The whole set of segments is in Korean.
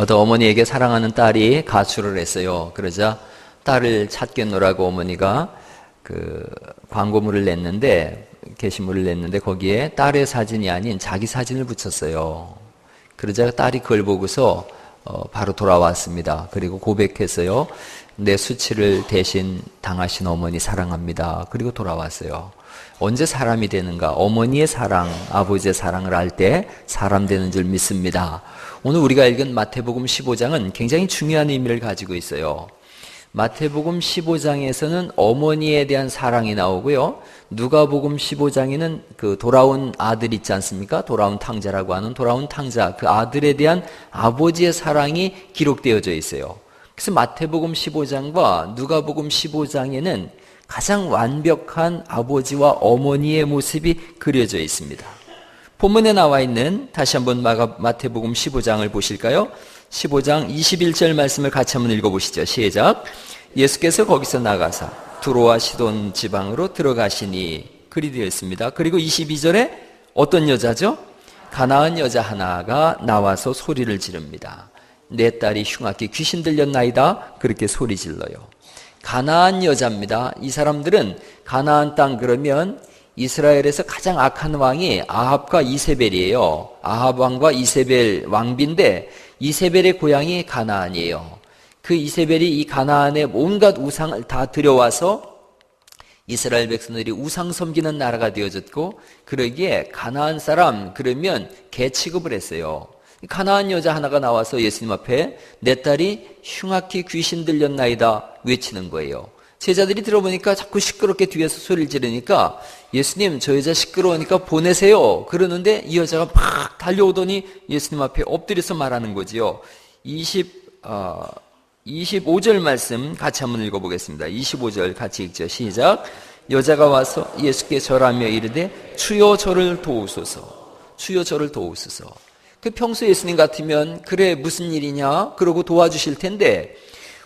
어떤 어머니에게 사랑하는 딸이 가출을 했어요. 그러자 딸을 찾겠노라고 어머니가 그 광고물을 냈는데, 게시물을 냈는데 거기에 딸의 사진이 아닌 자기 사진을 붙였어요. 그러자 딸이 그걸 보고서 바로 돌아왔습니다. 그리고 고백했어요. 내 수치를 대신 당하신 어머니 사랑합니다. 그리고 돌아왔어요. 언제 사람이 되는가? 어머니의 사랑, 아버지의 사랑을 알 때 사람 되는 줄 믿습니다. 오늘 우리가 읽은 마태복음 15장은 굉장히 중요한 의미를 가지고 있어요. 마태복음 15장에서는 어머니에 대한 사랑이 나오고요. 누가복음 15장에는 그 돌아온 아들 있지 않습니까? 돌아온 탕자라고 하는 돌아온 탕자, 그 아들에 대한 아버지의 사랑이 기록되어져 있어요. 그래서 마태복음 15장과 누가복음 15장에는 가장 완벽한 아버지와 어머니의 모습이 그려져 있습니다. 본문에 나와 있는 다시 한번 마태복음 15장을 보실까요? 15장 21절 말씀을 같이 한번 읽어보시죠. 시작. 예수께서 거기서 나가사 두로와 시돈 지방으로 들어가시니, 그리 되어 있습니다. 그리고 22절에 어떤 여자죠? 가나안 여자 하나가 나와서 소리를 지릅니다. 내 딸이 흉악히 귀신 들렸나이다. 그렇게 소리 질러요. 가나안 여자입니다. 이 사람들은 가나안 땅 그러면 이스라엘에서 가장 악한 왕이 아합과 이세벨이에요. 아합 왕과 이세벨 왕비인데 이세벨의 고향이 가나안이에요. 그 이세벨이 이 가나안에 온갖 우상을 다 들여와서 이스라엘 백성들이 우상 섬기는 나라가 되어졌고, 그러기에 가나안 사람 그러면 개 취급을 했어요. 가나안 여자 하나가 나와서 예수님 앞에 내 딸이 흉악히 귀신 들렸나이다 외치는 거예요. 제자들이 들어보니까 자꾸 시끄럽게 뒤에서 소리를 지르니까 예수님 저 여자 시끄러우니까 보내세요 그러는데 이 여자가 막 달려오더니 예수님 앞에 엎드려서 말하는 거지요. 25절 말씀 같이 한번 읽어보겠습니다. 25절 같이 읽죠. 시작. 여자가 와서 예수께 절하며 이르되 주여 저를 도우소서. 주여 저를 도우소서. 그 평소 예수님 같으면 그래 무슨 일이냐 그러고 도와주실 텐데,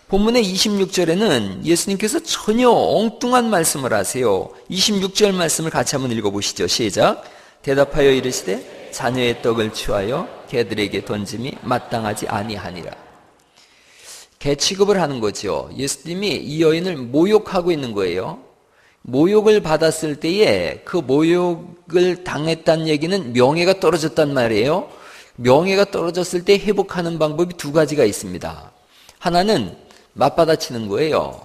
본문의 26절에는 예수님께서 전혀 엉뚱한 말씀을 하세요. 26절 말씀을 같이 한번 읽어보시죠. 시작. 대답하여 이르시되 자녀의 떡을 취하여 개들에게 던짐이 마땅하지 아니하니라. 개 취급을 하는 거죠. 예수님이 이 여인을 모욕하고 있는 거예요. 모욕을 받았을 때에 그 모욕을 당했다는 얘기는 명예가 떨어졌단 말이에요. 명예가 떨어졌을 때 회복하는 방법이 두 가지가 있습니다. 하나는 맞받아치는 거예요.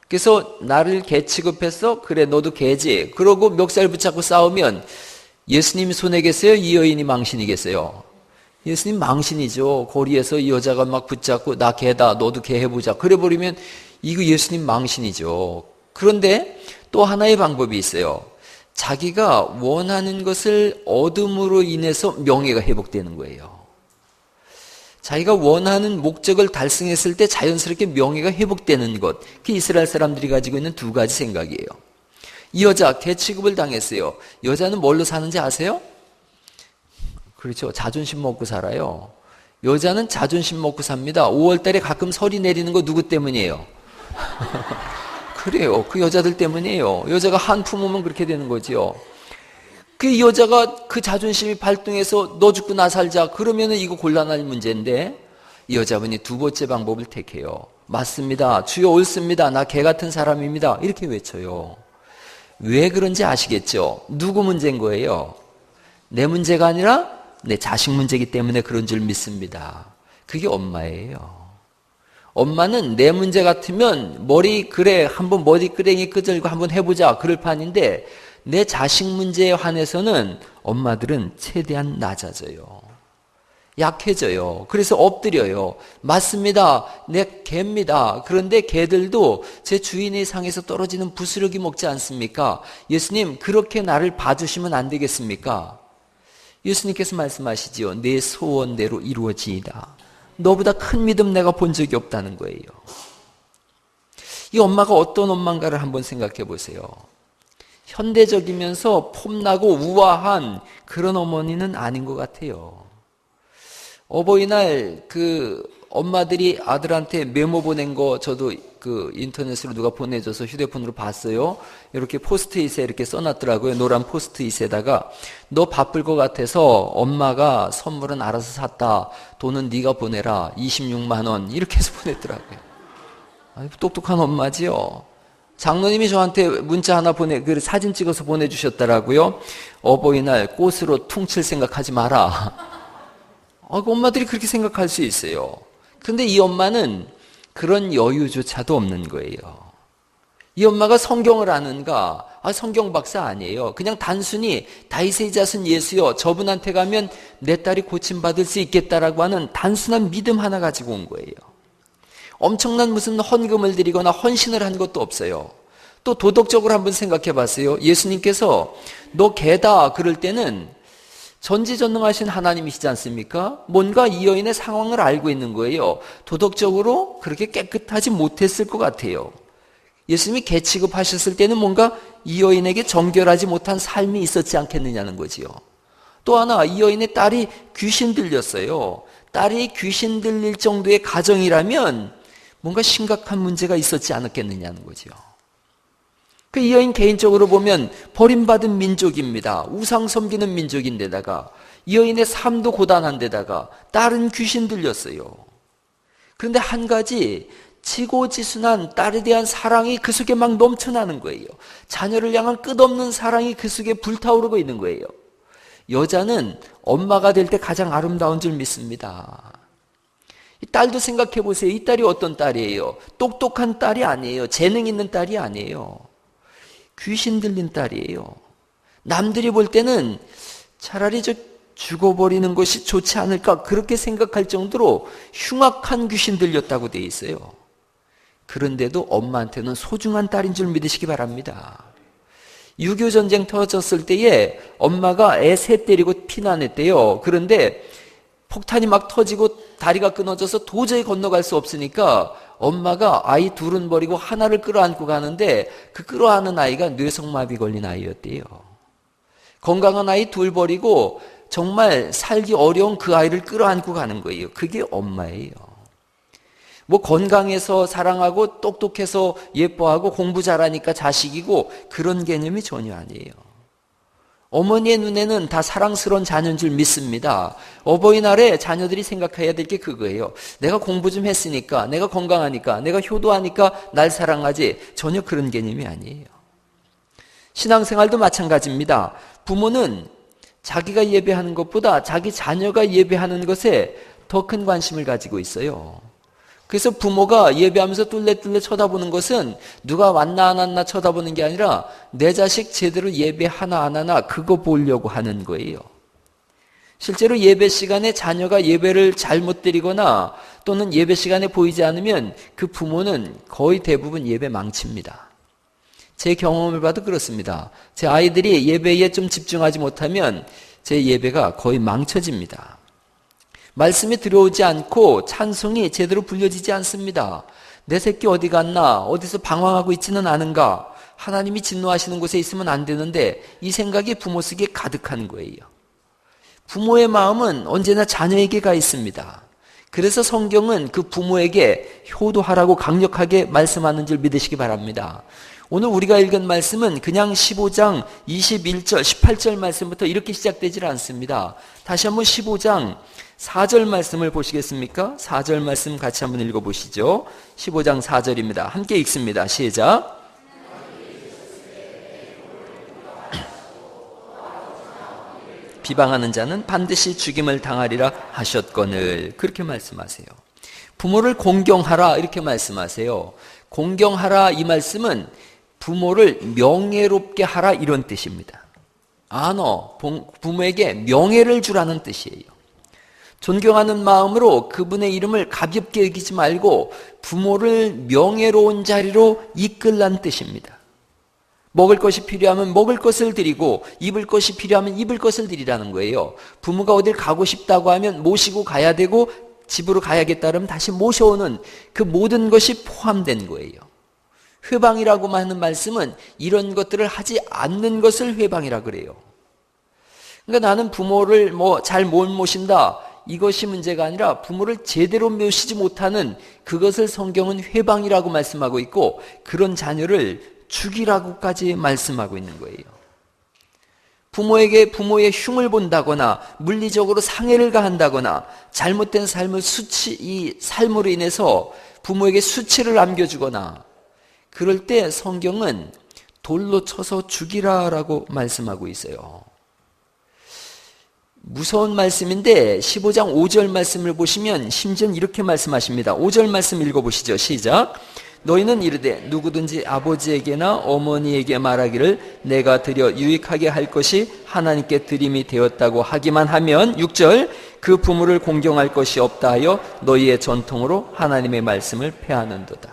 그래서 나를 개 취급해서 그래 너도 개지 그러고 멱살 붙잡고 싸우면 예수님이 손해겠어요? 이 여인이 망신이겠어요? 예수님 망신이죠. 거리에서 이 여자가 막 붙잡고 나 개다 너도 개 해보자 그래버리면 이거 예수님 망신이죠. 그런데 또 하나의 방법이 있어요. 자기가 원하는 것을 얻음으로 인해서 명예가 회복되는 거예요. 자기가 원하는 목적을 달성했을 때 자연스럽게 명예가 회복되는 것, 그게 이스라엘 사람들이 가지고 있는 두 가지 생각이에요. 이 여자 개 취급을 당했어요. 여자는 뭘로 사는지 아세요? 그렇죠. 자존심 먹고 살아요. 여자는 자존심 먹고 삽니다. 5월달에 가끔 설이 내리는 거 누구 때문이에요? 그래요. 그 여자들 때문이에요. 여자가 한 품으면 그렇게 되는 거지요. 그 여자가 그 자존심이 발동해서 너 죽고 나 살자 그러면은 이거 곤란할 문제인데, 이 여자분이 두 번째 방법을 택해요. 맞습니다. 주여 옳습니다. 나 개 같은 사람입니다. 이렇게 외쳐요. 왜 그런지 아시겠죠? 누구 문제인 거예요? 내 문제가 아니라 내 자식 문제이기 때문에 그런 줄 믿습니다. 그게 엄마예요. 엄마는 내 문제 같으면 한번 머리끄댕이 끄질고 한번 해보자 그럴 판인데, 내 자식 문제에 한해서는 엄마들은 최대한 낮아져요. 약해져요. 그래서 엎드려요. 맞습니다. 내 개입니다. 그런데 개들도 제 주인의 상에서 떨어지는 부스러기 먹지 않습니까? 예수님 그렇게 나를 봐주시면 안 되겠습니까? 예수님께서 말씀하시지요. 내 소원대로 이루어지이다. 너보다 큰 믿음 내가 본 적이 없다는 거예요. 이 엄마가 어떤 엄마인가를 한번 생각해 보세요. 현대적이면서 폼나고 우아한 그런 어머니는 아닌 것 같아요. 어버이날 그 엄마들이 아들한테 메모 보낸 거 저도 그 인터넷으로 누가 보내줘서 휴대폰으로 봤어요. 이렇게 포스트잇에 이렇게 써놨더라고요. 노란 포스트잇에다가 너 바쁠 것 같아서 엄마가 선물은 알아서 샀다. 돈은 네가 보내라. 26만 원 이렇게 해서 보냈더라고요. 아니, 똑똑한 엄마지요. 장로님이 저한테 문자 하나 그 사진 찍어서 보내주셨더라고요. 어버이날 꽃으로 퉁칠 생각하지 마라. 그 엄마들이 그렇게 생각할 수 있어요. 근데 이 엄마는 그런 여유조차도 없는 거예요. 이 엄마가 성경을 아는가? 성경 박사 아니에요. 그냥 단순히 다윗의 자손 예수여, 저분한테 가면 내 딸이 고침받을 수 있겠다라고 하는 단순한 믿음 하나 가지고 온 거예요. 엄청난 무슨 헌금을 드리거나 헌신을 한 것도 없어요. 또 도덕적으로 한번 생각해 봤어요. 예수님께서 너 개다 그럴 때는 전지전능하신 하나님이시지 않습니까? 뭔가 이 여인의 상황을 알고 있는 거예요. 도덕적으로 그렇게 깨끗하지 못했을 것 같아요. 예수님이 개 취급하셨을 때는 뭔가 이 여인에게 정결하지 못한 삶이 있었지 않겠느냐는 거지요. 또 하나, 이 여인의 딸이 귀신 들렸어요. 딸이 귀신 들릴 정도의 가정이라면 뭔가 심각한 문제가 있었지 않았겠느냐는 거죠. 이 여인 개인적으로 보면 버림받은 민족입니다. 우상 섬기는 민족인데다가 이 여인의 삶도 고단한데다가 딸은 귀신 들렸어요. 그런데 한 가지 지고지순한 딸에 대한 사랑이 그 속에 막 넘쳐나는 거예요. 자녀를 향한 끝없는 사랑이 그 속에 불타오르고 있는 거예요. 여자는 엄마가 될 때 가장 아름다운 줄 믿습니다. 이 딸도 생각해 보세요. 이 딸이 어떤 딸이에요? 똑똑한 딸이 아니에요. 재능 있는 딸이 아니에요. 귀신 들린 딸이에요. 남들이 볼 때는 차라리 죽어버리는 것이 좋지 않을까 그렇게 생각할 정도로 흉악한 귀신 들렸다고 돼 있어요. 그런데도 엄마한테는 소중한 딸인 줄 믿으시기 바랍니다. 6.25 전쟁 터졌을 때에 엄마가 애 셋 데리고 피난했대요. 그런데 폭탄이 막 터지고 다리가 끊어져서 도저히 건너갈 수 없으니까 엄마가 아이 둘은 버리고 하나를 끌어안고 가는데 그 끌어안은 아이가 뇌성마비 걸린 아이였대요. 건강한 아이 둘 버리고 정말 살기 어려운 그 아이를 끌어안고 가는 거예요. 그게 엄마예요. 건강해서 사랑하고 똑똑해서 예뻐하고 공부 잘하니까 자식이고 그런 개념이 전혀 아니에요. 어머니의 눈에는 다 사랑스러운 자녀인 줄 믿습니다. 어버이날에 자녀들이 생각해야 될 게 그거예요. 내가 공부 좀 했으니까, 내가 건강하니까, 내가 효도하니까 날 사랑하지. 전혀 그런 개념이 아니에요. 신앙생활도 마찬가지입니다. 부모는 자기가 예배하는 것보다 자기 자녀가 예배하는 것에 더 큰 관심을 가지고 있어요. 그래서 부모가 예배하면서 뚫레뚫레 쳐다보는 것은 누가 왔나 안 왔나 쳐다보는 게 아니라 내 자식 제대로 예배하나 안 하나 그거 보려고 하는 거예요. 실제로 예배 시간에 자녀가 예배를 잘못 드리거나 또는 예배 시간에 보이지 않으면 그 부모는 거의 대부분 예배 망칩니다. 제 경험을 봐도 그렇습니다. 제 아이들이 예배에 좀 집중하지 못하면 제 예배가 거의 망쳐집니다. 말씀이 들어오지 않고 찬송이 제대로 불려지지 않습니다. 내 새끼 어디 갔나? 어디서 방황하고 있지는 않은가? 하나님이 진노하시는 곳에 있으면 안 되는데 이 생각이 부모 속에 가득한 거예요. 부모의 마음은 언제나 자녀에게 가 있습니다. 그래서 성경은 그 부모에게 효도하라고 강력하게 말씀하는 줄 믿으시기 바랍니다. 오늘 우리가 읽은 말씀은 그냥 15장 21절, 18절 말씀부터 이렇게 시작되질 않습니다. 다시 한번 15장 4절 말씀을 보시겠습니까? 4절 말씀 같이 한번 읽어보시죠. 15장 4절입니다. 함께 읽습니다. 시작. 비방하는 자는 반드시 죽임을 당하리라 하셨거늘. 그렇게 말씀하세요. 부모를 공경하라 이렇게 말씀하세요. 공경하라 이 말씀은 부모를 명예롭게 하라 이런 뜻입니다. 너 부모에게 명예를 주라는 뜻이에요. 존경하는 마음으로 그분의 이름을 가볍게 여기지 말고 부모를 명예로운 자리로 이끌란 뜻입니다. 먹을 것이 필요하면 먹을 것을 드리고 입을 것이 필요하면 입을 것을 드리라는 거예요. 부모가 어딜 가고 싶다고 하면 모시고 가야 되고 집으로 가야겠다 그러면 다시 모셔오는 그 모든 것이 포함된 거예요. 회방이라고 하는 말씀은 이런 것들을 하지 않는 것을 회방이라 그래요. 그러니까 나는 부모를 잘 못 모신다. 이것이 문제가 아니라 부모를 제대로 모시지 못하는 그것을 성경은 회방이라고 말씀하고 있고 그런 자녀를 죽이라고까지 말씀하고 있는 거예요. 부모에게 부모의 흉을 본다거나 물리적으로 상해를 가한다거나 잘못된 이 삶으로 인해서 부모에게 수치를 안겨주거나 그럴 때 성경은 돌로 쳐서 죽이라라고 말씀하고 있어요. 무서운 말씀인데 15장 5절 말씀을 보시면 심지어는 이렇게 말씀하십니다. 5절 말씀 읽어보시죠. 시작. 너희는 이르되 누구든지 아버지에게나 어머니에게 말하기를 내가 드려 유익하게 할 것이 하나님께 드림이 되었다고 하기만 하면 6절 그 부모를 공경할 것이 없다 하여 너희의 전통으로 하나님의 말씀을 폐하는도다.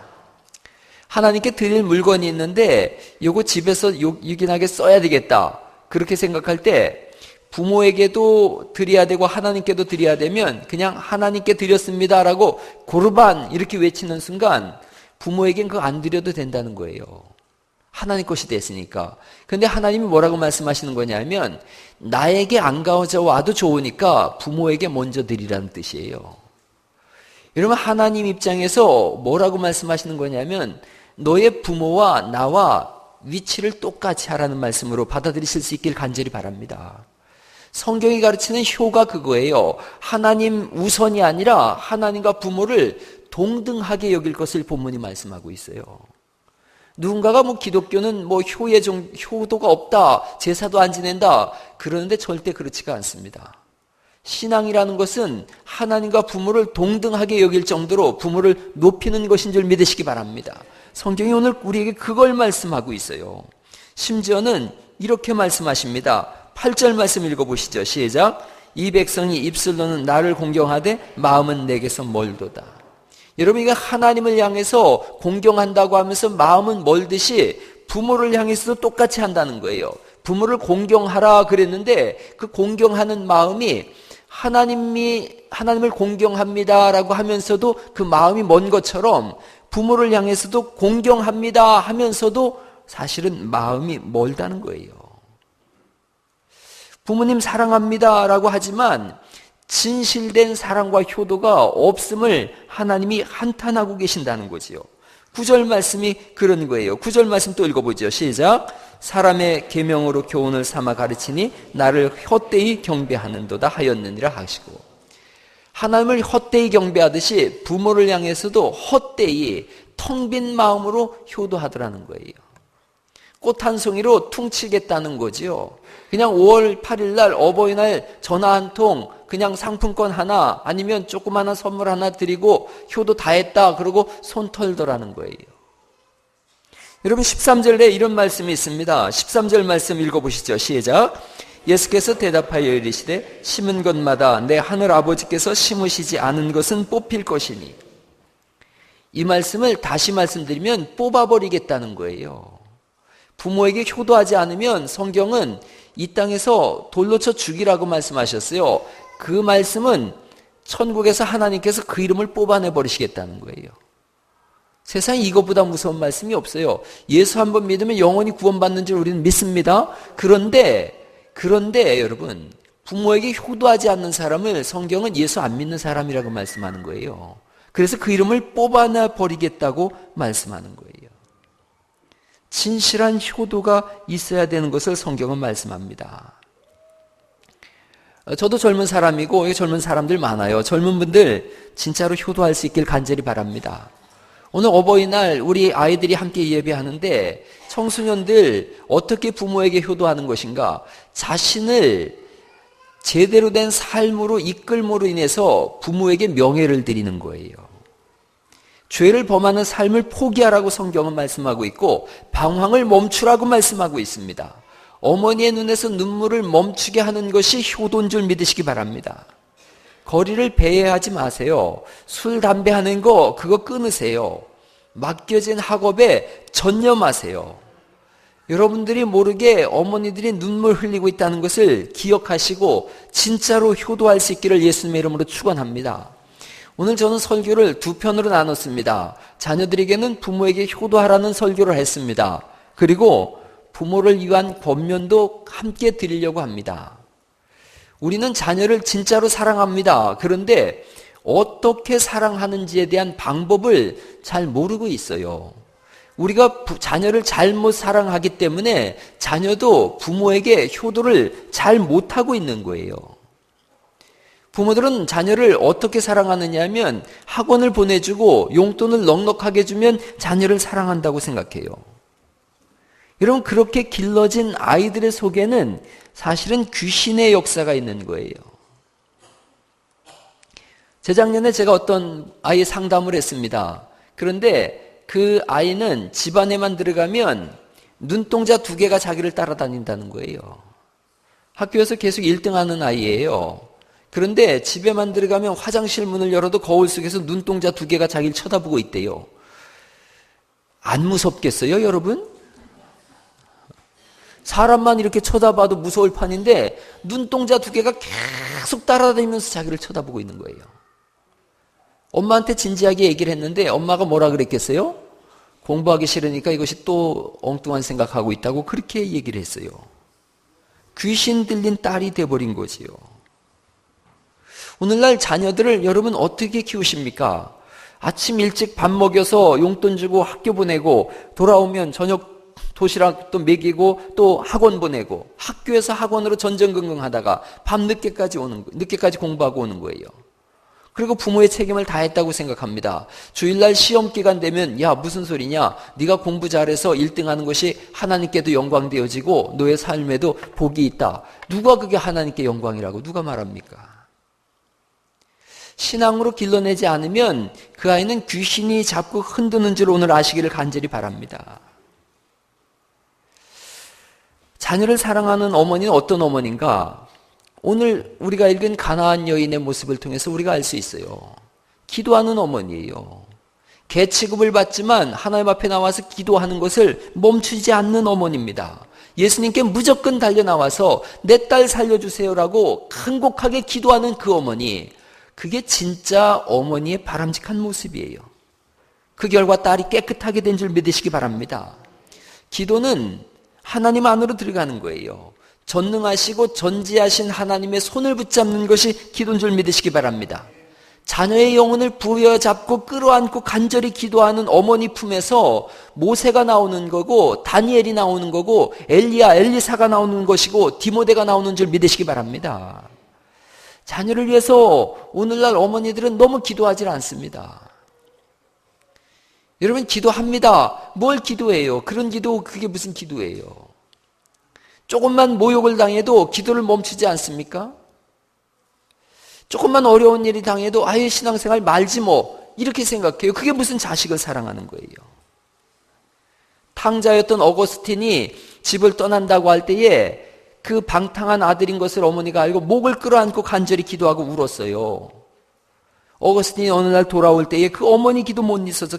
하나님께 드릴 물건이 있는데 이거 집에서 유기하게 써야 되겠다 그렇게 생각할 때 부모에게도 드려야 되고 하나님께도 드려야 되면 그냥 하나님께 드렸습니다라고 고르반 이렇게 외치는 순간 부모에겐 그거 안 드려도 된다는 거예요. 하나님 것이 됐으니까. 근데 하나님이 뭐라고 말씀하시는 거냐면 나에게 안 가져와도 좋으니까 부모에게 먼저 드리라는 뜻이에요. 여러분 하나님 입장에서 뭐라고 말씀하시는 거냐면 너의 부모와 나와 위치를 똑같이 하라는 말씀으로 받아들이실 수 있길 간절히 바랍니다. 성경이 가르치는 효가 그거예요. 하나님 우선이 아니라 하나님과 부모를 동등하게 여길 것을 본문이 말씀하고 있어요. 누군가가 기독교는 효도가 없다, 제사도 안 지낸다 그러는데 절대 그렇지가 않습니다. 신앙이라는 것은 하나님과 부모를 동등하게 여길 정도로 부모를 높이는 것인 줄 믿으시기 바랍니다. 성경이 오늘 우리에게 그걸 말씀하고 있어요. 심지어는 이렇게 말씀하십니다. 8절 말씀 읽어보시죠. 시작. 이 백성이 입술로는 나를 공경하되 마음은 내게서 멀도다. 여러분 이거 하나님을 향해서 공경한다고 하면서 마음은 멀듯이 부모를 향해서도 똑같이 한다는 거예요. 부모를 공경하라 그랬는데 그 공경하는 마음이 하나님을 공경합니다라고 하면서도 그 마음이 먼 것처럼 부모를 향해서도 공경합니다 하면서도 사실은 마음이 멀다는 거예요. 부모님 사랑합니다라고 하지만 진실된 사랑과 효도가 없음을 하나님이 한탄하고 계신다는 거지요. 9절 말씀이 그런 거예요. 9절 말씀 또 읽어보죠. 시작. 사람의 계명으로 교훈을 삼아 가르치니 나를 헛되이 경배하는도다 하였느니라 하시고 하나님을 헛되이 경배하듯이 부모를 향해서도 헛되이 텅 빈 마음으로 효도하더라는 거예요. 꽃 한 송이로 퉁치겠다는 거지요. 그냥 5월 8일 날 어버이날 전화 한 통 그냥 상품권 하나 아니면 조그마한 선물 하나 드리고 효도 다 했다 그러고 손 털더라는 거예요. 여러분 13절에 이런 말씀이 있습니다. 13절 말씀 읽어보시죠. 시작. 예수께서 대답하여 이르시되 심은 것마다 내 하늘 아버지께서 심으시지 않은 것은 뽑힐 것이니 이 말씀을 다시 말씀드리면 뽑아버리겠다는 거예요. 부모에게 효도하지 않으면 성경은 이 땅에서 돌로 쳐 죽이라고 말씀하셨어요. 그 말씀은 천국에서 하나님께서 그 이름을 뽑아내 버리시겠다는 거예요. 세상에 이것보다 무서운 말씀이 없어요. 예수 한번 믿으면 영원히 구원받는 줄 우리는 믿습니다. 그런데 여러분 부모에게 효도하지 않는 사람을 성경은 예수 안 믿는 사람이라고 말씀하는 거예요. 그래서 그 이름을 뽑아내 버리겠다고 말씀하는 거예요. 진실한 효도가 있어야 되는 것을 성경은 말씀합니다. 저도 젊은 사람이고 여기 젊은 사람들 많아요. 젊은 분들 진짜로 효도할 수 있길 간절히 바랍니다. 오늘 어버이날 우리 아이들이 함께 예배하는데 청소년들 어떻게 부모에게 효도하는 것인가? 자신을 제대로 된 삶으로 이끌므로 인해서 부모에게 명예를 드리는 거예요. 죄를 범하는 삶을 포기하라고 성경은 말씀하고 있고 방황을 멈추라고 말씀하고 있습니다. 어머니의 눈에서 눈물을 멈추게 하는 것이 효도인 줄 믿으시기 바랍니다. 거리를 배회하지 마세요. 술, 담배 하는 거 그거 끊으세요. 맡겨진 학업에 전념하세요. 여러분들이 모르게 어머니들이 눈물 흘리고 있다는 것을 기억하시고 진짜로 효도할 수 있기를 예수님의 이름으로 축원합니다. 오늘 저는 설교를 두 편으로 나눴습니다. 자녀들에게는 부모에게 효도하라는 설교를 했습니다. 그리고 부모를 위한 권면도 함께 드리려고 합니다. 우리는 자녀를 진짜로 사랑합니다. 그런데 어떻게 사랑하는지에 대한 방법을 잘 모르고 있어요. 우리가 자녀를 잘못 사랑하기 때문에 자녀도 부모에게 효도를 잘 못하고 있는 거예요. 부모들은 자녀를 어떻게 사랑하느냐 하면 학원을 보내주고 용돈을 넉넉하게 주면 자녀를 사랑한다고 생각해요. 여러분, 그렇게 길러진 아이들의 속에는 사실은 귀신의 역사가 있는 거예요. 재작년에 제가 어떤 아이 상담을 했습니다. 그런데 그 아이는 집안에만 들어가면 눈동자 2개가 자기를 따라다닌다는 거예요. 학교에서 계속 1등하는 아이예요. 그런데 집에만 들어가면 화장실 문을 열어도 거울 속에서 눈동자 2개가 자기를 쳐다보고 있대요. 안 무섭겠어요, 여러분? 사람만 이렇게 쳐다봐도 무서울 판인데 눈동자 2개가 계속 따라다니면서 자기를 쳐다보고 있는 거예요. 엄마한테 진지하게 얘기를 했는데 엄마가 뭐라 그랬겠어요? 공부하기 싫으니까 이것이 또 엉뚱한 생각하고 있다고 그렇게 얘기를 했어요. 귀신 들린 딸이 돼버린 거지요. 오늘날 자녀들을 여러분 어떻게 키우십니까? 아침 일찍 밥 먹여서 용돈 주고 학교 보내고 돌아오면 저녁 도시락 또 먹이고 또 학원 보내고 학교에서 학원으로 전전긍긍하다가 밤 늦게까지 공부하고 오는 거예요. 그리고 부모의 책임을 다했다고 생각합니다. 주일날 시험 기간 되면 야 무슨 소리냐? 네가 공부 잘해서 1등하는 것이 하나님께도 영광되어지고 너의 삶에도 복이 있다. 누가 그게 하나님께 영광이라고 누가 말합니까? 신앙으로 길러내지 않으면 그 아이는 귀신이 자꾸 흔드는 줄 오늘 아시기를 간절히 바랍니다. 자녀를 사랑하는 어머니는 어떤 어머니인가? 오늘 우리가 읽은 가나안 여인의 모습을 통해서 우리가 알 수 있어요. 기도하는 어머니예요. 개 취급을 받지만 하나님 앞에 나와서 기도하는 것을 멈추지 않는 어머니입니다. 예수님께 무조건 달려나와서 내 딸 살려주세요라고 간곡하게 기도하는 그 어머니, 그게 진짜 어머니의 바람직한 모습이에요. 그 결과 딸이 깨끗하게 된 줄 믿으시기 바랍니다. 기도는 하나님 안으로 들어가는 거예요. 전능하시고 전지하신 하나님의 손을 붙잡는 것이 기도인 줄 믿으시기 바랍니다. 자녀의 영혼을 부여잡고 끌어안고 간절히 기도하는 어머니 품에서 모세가 나오는 거고 다니엘이 나오는 거고 엘리사가 나오는 것이고 디모데가 나오는 줄 믿으시기 바랍니다. 자녀를 위해서 오늘날 어머니들은 너무 기도하지 않습니다. 여러분 기도합니다. 뭘 기도해요? 그런 기도 그게 무슨 기도예요? 조금만 모욕을 당해도 기도를 멈추지 않습니까? 조금만 어려운 일이 당해도 아예 신앙생활 말지 뭐 이렇게 생각해요. 그게 무슨 자식을 사랑하는 거예요? 탕자였던 어거스틴이 집을 떠난다고 할 때에 그 방탕한 아들인 것을 어머니가 알고 목을 끌어안고 간절히 기도하고 울었어요. 어거스틴이 어느 날 돌아올 때에 그 어머니 기도 못 있어서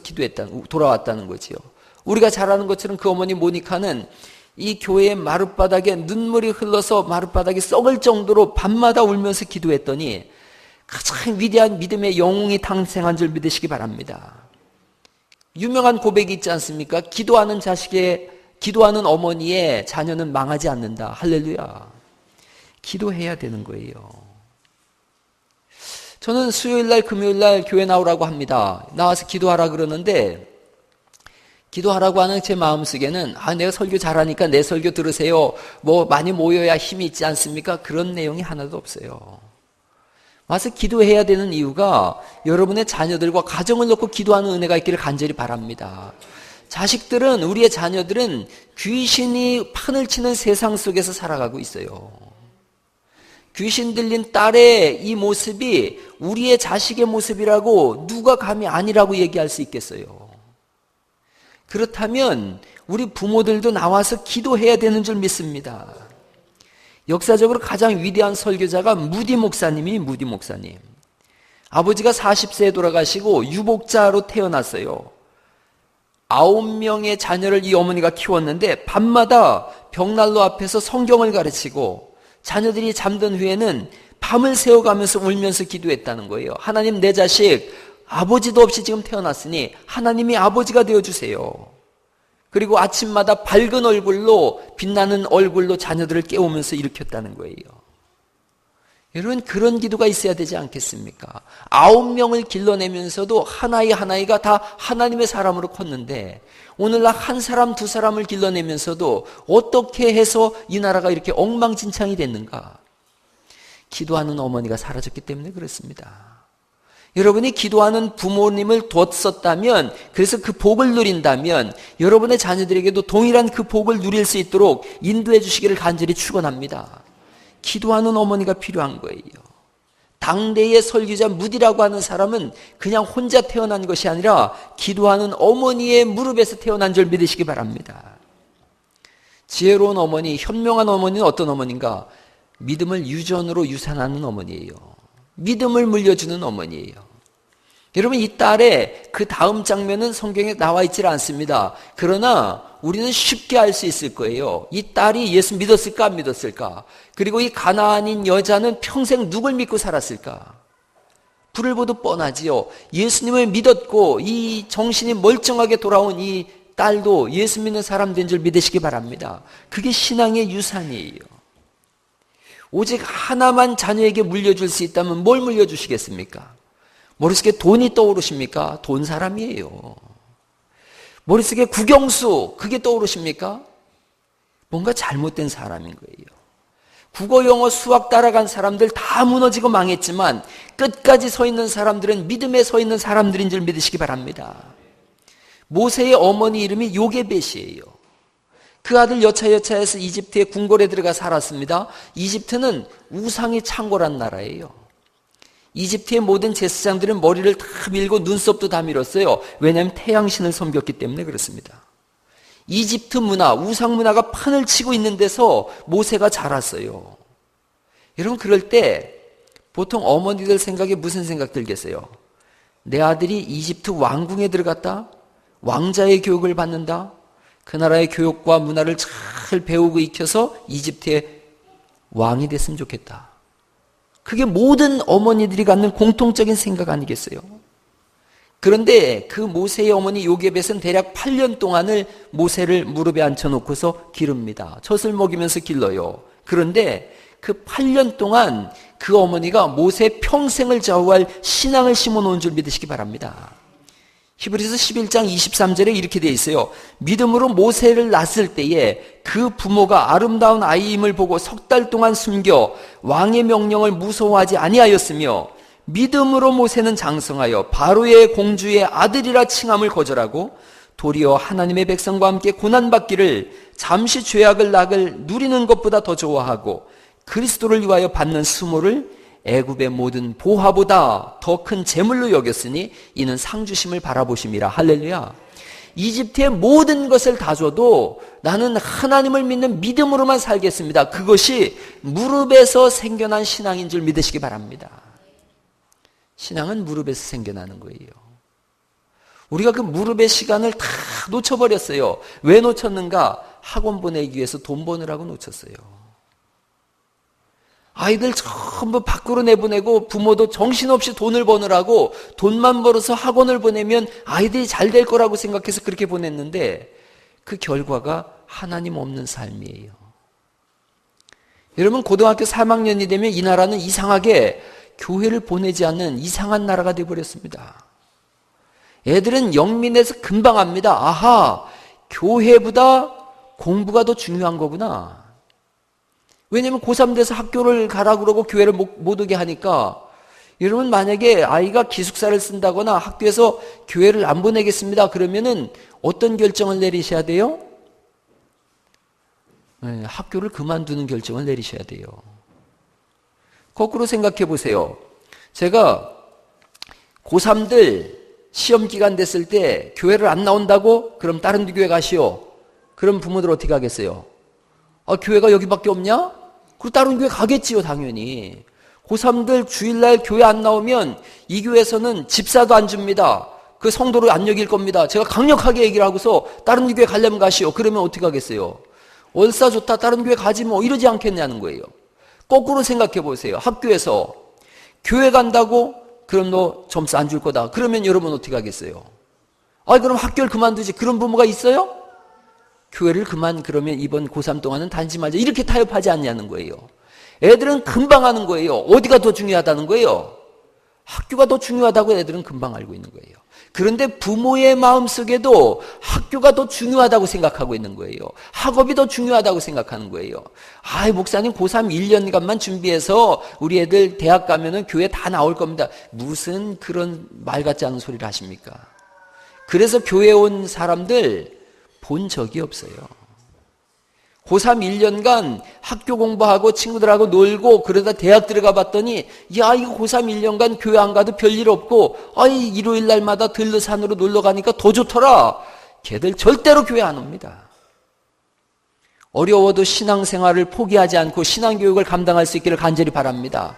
돌아왔다는 거지요. 우리가 잘 아는 것처럼 그 어머니 모니카는 이 교회의 마룻바닥에 눈물이 흘러서 마룻바닥이 썩을 정도로 밤마다 울면서 기도했더니 가장 위대한 믿음의 영웅이 탄생한 줄 믿으시기 바랍니다. 유명한 고백이 있지 않습니까? 기도하는 어머니의 자녀는 망하지 않는다. 할렐루야. 기도해야 되는 거예요. 저는 수요일날 금요일날 교회 나오라고 합니다. 나와서 기도하라 그러는데 기도하라고 하는 제 마음속에는 내가 설교 잘하니까 내 설교 들으세요. 뭐 많이 모여야 힘이 있지 않습니까? 그런 내용이 하나도 없어요. 와서 기도해야 되는 이유가 여러분의 자녀들과 가정을 놓고 기도하는 은혜가 있기를 간절히 바랍니다. 자식들은 우리의 자녀들은 귀신이 판을 치는 세상 속에서 살아가고 있어요. 귀신 들린 딸의 이 모습이 우리의 자식의 모습이라고 누가 감히 아니라고 얘기할 수 있겠어요? 그렇다면 우리 부모들도 나와서 기도해야 되는 줄 믿습니다. 역사적으로 가장 위대한 설교자가 무디 목사님. 아버지가 40세에 돌아가시고 유복자로 태어났어요. 9명의 자녀를 이 어머니가 키웠는데 밤마다 벽난로 앞에서 성경을 가르치고 자녀들이 잠든 후에는 밤을 새워가면서 울면서 기도했다는 거예요. 하나님, 내 자식 아버지도 없이 지금 태어났으니 하나님이 아버지가 되어주세요. 그리고 아침마다 밝은 얼굴로 빛나는 얼굴로 자녀들을 깨우면서 일으켰다는 거예요. 여러분, 그런 기도가 있어야 되지 않겠습니까? 9명을 길러내면서도 하나이가 다 하나님의 사람으로 컸는데 오늘날 한 사람 두 사람을 길러내면서도 어떻게 해서 이 나라가 이렇게 엉망진창이 됐는가? 기도하는 어머니가 사라졌기 때문에 그렇습니다. 여러분이 기도하는 부모님을 뒀었다면, 그래서 그 복을 누린다면 여러분의 자녀들에게도 동일한 그 복을 누릴 수 있도록 인도해 주시기를 간절히 축원합니다. 기도하는 어머니가 필요한 거예요. 당대의 설교자 무디라고 하는 사람은 그냥 혼자 태어난 것이 아니라 기도하는 어머니의 무릎에서 태어난 줄 믿으시기 바랍니다. 지혜로운 어머니, 현명한 어머니는 어떤 어머니인가? 믿음을 유전으로 유산하는 어머니예요. 믿음을 물려주는 어머니예요. 여러분, 이 딸의 그 다음 장면은 성경에 나와 있질 않습니다. 그러나 우리는 쉽게 알 수 있을 거예요. 이 딸이 예수 믿었을까 안 믿었을까? 그리고 이 가나안인 여자는 평생 누굴 믿고 살았을까? 불을 보듯 뻔하지요. 예수님을 믿었고 이 정신이 멀쩡하게 돌아온 이 딸도 예수 믿는 사람 된 줄 믿으시기 바랍니다. 그게 신앙의 유산이에요. 오직 하나만 자녀에게 물려줄 수 있다면 뭘 물려주시겠습니까? 머릿속에 돈이 떠오르십니까? 돈 사람이에요. 머릿속에 국영수, 그게 떠오르십니까? 뭔가 잘못된 사람인 거예요. 국어, 영어, 수학 따라간 사람들 다 무너지고 망했지만 끝까지 서 있는 사람들은 믿음에 서 있는 사람들인 줄 믿으시기 바랍니다. 모세의 어머니 이름이 요게벳이에요. 그 아들 여차여차해서 이집트에 궁궐에 들어가 살았습니다. 이집트는 우상의 창고란 나라예요. 이집트의 모든 제사장들은 머리를 다 밀고 눈썹도 다 밀었어요. 왜냐하면 태양신을 섬겼기 때문에 그렇습니다. 이집트 문화, 우상 문화가 판을 치고 있는 데서 모세가 자랐어요. 여러분, 그럴 때 보통 어머니들 생각에 무슨 생각 들겠어요? 내 아들이 이집트 왕궁에 들어갔다? 왕자의 교육을 받는다? 그 나라의 교육과 문화를 잘 배우고 익혀서 이집트의 왕이 됐으면 좋겠다. 그게 모든 어머니들이 갖는 공통적인 생각 아니겠어요? 그런데 그 모세의 어머니 요게벳은 대략 8년 동안을 모세를 무릎에 앉혀놓고서 기릅니다. 젖을 먹이면서 길러요. 그런데 그 8년 동안 그 어머니가 모세 평생을 좌우할 신앙을 심어놓은 줄 믿으시기 바랍니다. 히브리서 11장 23절에 이렇게 되어 있어요. 믿음으로 모세를 낳았을 때에 그 부모가 아름다운 아이임을 보고 석 달 동안 숨겨 왕의 명령을 무서워하지 아니하였으며 믿음으로 모세는 장성하여 바로의 공주의 아들이라 칭함을 거절하고 도리어 하나님의 백성과 함께 고난받기를 잠시 죄악을 낙을 누리는 것보다 더 좋아하고 그리스도를 위하여 받는 수모를 애굽의 모든 보화보다 더 큰 재물로 여겼으니 이는 상주심을 바라보심이라. 할렐루야. 이집트의 모든 것을 다 줘도 나는 하나님을 믿는 믿음으로만 살겠습니다. 그것이 무릎에서 생겨난 신앙인 줄 믿으시기 바랍니다. 신앙은 무릎에서 생겨나는 거예요. 우리가 그 무릎의 시간을 다 놓쳐버렸어요. 왜 놓쳤는가? 학원 보내기 위해서 돈 버느라고 놓쳤어요. 아이들 전부 밖으로 내보내고 부모도 정신없이 돈을 버느라고 돈만 벌어서 학원을 보내면 아이들이 잘 될 거라고 생각해서 그렇게 보냈는데 그 결과가 하나님 없는 삶이에요. 여러분, 고등학교 3학년이 되면 이 나라는 이상하게 교회를 보내지 않는 이상한 나라가 되어버렸습니다. 애들은 영민해서 금방 압니다. 아하, 교회보다 공부가 더 중요한 거구나. 왜냐하면 고3 돼서 학교를 가라 그러고 교회를 못 오게 하니까, 여러분, 만약에 아이가 기숙사를 쓴다거나 학교에서 교회를 안 보내겠습니다 그러면은 어떤 결정을 내리셔야 돼요? 네, 학교를 그만두는 결정을 내리셔야 돼요. 거꾸로 생각해 보세요. 제가 고3들 시험 기간 됐을 때 교회를 안 나온다고? 그럼 다른 교회 가시오. 그럼 부모들 어떻게 하겠어요? 아, 교회가 여기밖에 없냐? 그리고 다른 교회 가겠지요, 당연히. 고3들 주일날 교회 안 나오면 이 교회에서는 집사도 안 줍니다. 그 성도를 안 여길 겁니다. 제가 강력하게 얘기를 하고서 다른 교회 가려면 가시오. 그러면 어떻게 하겠어요? 월사 좋다, 다른 교회 가지 뭐, 이러지 않겠냐는 거예요. 거꾸로 생각해 보세요. 학교에서 교회 간다고? 그럼 너 점수 안 줄 거다. 그러면 여러분 어떻게 하겠어요? 아, 그럼 학교를 그만두지. 그런 부모가 있어요? 교회를 그러면 이번 고3 동안은 다니지 말자. 이렇게 타협하지 않냐는 거예요. 애들은 금방 하는 거예요. 어디가 더 중요하다는 거예요? 학교가 더 중요하다고 애들은 금방 알고 있는 거예요. 그런데 부모의 마음속에도 학교가 더 중요하다고 생각하고 있는 거예요. 학업이 더 중요하다고 생각하는 거예요. 목사님 고3 1년간만 준비해서 우리 애들 대학 가면은 교회 다 나올 겁니다. 무슨 그런 말 같지 않은 소리를 하십니까? 그래서 교회 온 사람들 본 적이 없어요. 고3 1년간 학교 공부하고 친구들하고 놀고 그러다 대학 들어가 봤더니 이거 고3 1년간 교회 안 가도 별일 없고 일요일 날마다 들르산으로 놀러 가니까 더 좋더라. 걔들 절대로 교회 안 옵니다. 어려워도 신앙생활을 포기하지 않고 신앙교육을 감당할 수 있기를 간절히 바랍니다.